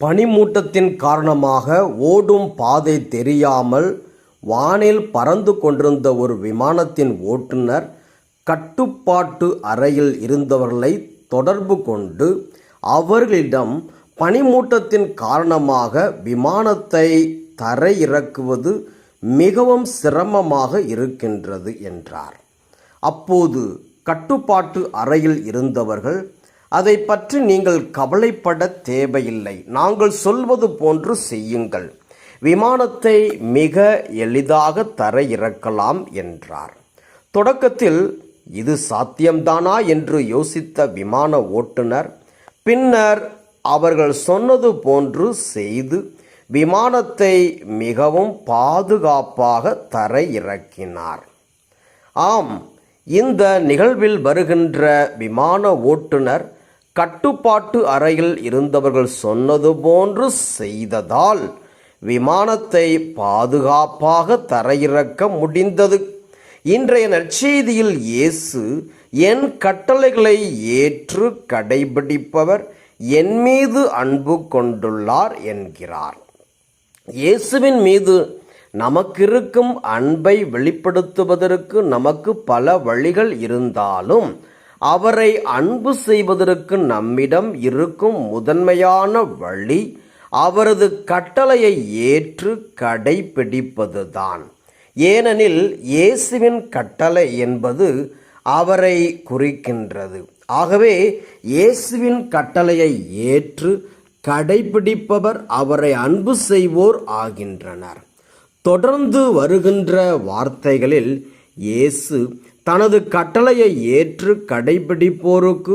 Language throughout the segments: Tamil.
பனிமூட்டத்தின் காரணமாக ஓடும் பாதை தெரியாமல் வானில் பறந்து கொண்டிருந்த ஒரு விமானத்தின் ஓட்டுநர் கட்டுப்பாட்டு அறையில் இருந்தவர்களை தொடர்பு கொண்டு அவர்களிடம் பனிமூட்டத்தின் காரணமாக விமானத்தை தரையிறக்குவது மிகவும் சிரமமாக இருக்கின்றது என்றார். அப்போது கட்டுப்பாட்டு அறையில் இருந்தவர்கள், அதை பற்றி நீங்கள் கவலைப்பட தேவையில்லை, நாங்கள் சொல்வது போன்று செய்யுங்கள், விமானத்தை மிக எளிதாக தரையிறக்கலாம் என்றார். தொடக்கத்தில் இது சாத்தியம்தானா என்று யோசித்த விமான ஓட்டுநர் பின்னர் அவர்கள் சொன்னது போன்று செய்து விமானத்தை மிகவும் பாதுகாப்பாக தரையிறக்கினார். ஆம், இந்த நிகழ்வில் வருகின்ற விமான ஓட்டுநர் கட்டுப்பாட்டு அறையில் இருந்தவர்கள் சொன்னது போன்று செய்ததால் விமானத்தை பாதுகாப்பாக தரையிறக்க முடிந்தது. இன்றைய நற்செய்தியில் இயேசு என் கட்டளைகளை ஏற்று கடைபிடிப்பவர் என் மீது அன்பு கொண்டுள்ளார் என்கிறார். இயேசுவின் மீது நமக்கு இருக்கும் அன்பை வெளிப்படுத்துவதற்கு நமக்கு பல வழிகள் இருந்தாலும் அவரை அன்பு செய்வதற்கு நம்மிடம் இருக்கும் முதன்மையான வழி அவரது கட்டளையை ஏற்று கடைபிடிப்பதுதான். ஏனெனில் இயேசுவின் கட்டளை என்பது அவரை குறிக்கின்றது. ஆகவே இயேசுவின் கட்டளையை ஏற்று கடைபிடிப்பவர் அவரை அன்பு செய்வோர் ஆகின்றனர். தொடர்ந்து வருகின்ற வார்த்தைகளில் இயேசு தனது கட்டளையை ஏற்று கடைபிடிப்போருக்கு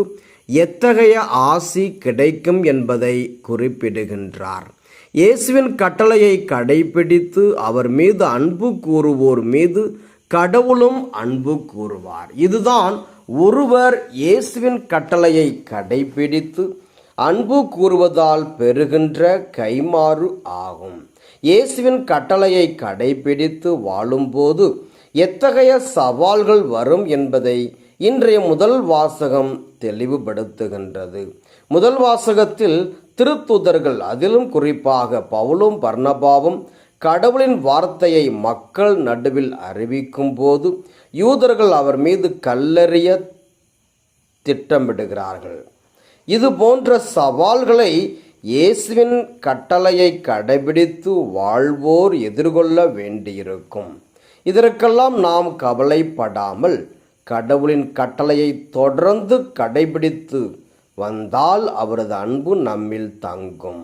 எத்தகைய ஆசி கிடைக்கும் என்பதை குறிப்பிடுகின்றார். இயேசுவின் கட்டளையை கடைபிடித்து அவர் மீது அன்பு கூறுவோர் மீது கடவுளும் அன்பு கூறுவார். இதுதான் ஒருவர் இயேசுவின் கட்டளையை கடைபிடித்து அன்பு கூறுவதால் பெறுகின்ற கைமாறு ஆகும். இயேசுவின் கட்டளையை கடைபிடித்து வாழும்போது எத்தகைய சவால்கள் வரும் என்பதை இன்றைய முதல் வாசகம் தெளிவுபடுத்துகின்றது. முதல் வாசகத்தில் திருத்தூதர்கள், அதிலும் குறிப்பாக பவுலும் பர்னபாவும் கடவுளின் வார்த்தையை மக்கள் நடுவில் அறிவிக்கும் போது யூதர்கள் அவர் மீது கல்லெறிய திட்டமிடுகிறார்கள். இது போன்ற சவால்களை இயேசுவின் கட்டளையை கடைபிடித்து வாழ்வோர் எதிர்கொள்ள வேண்டியிருக்கும். இதற்கெல்லாம் நாம் கவலைப்படாமல் கடவுளின் கட்டளையை தொடர்ந்து கடைபிடித்து வந்தால் அவரது அன்பு நம்மில் தங்கும்.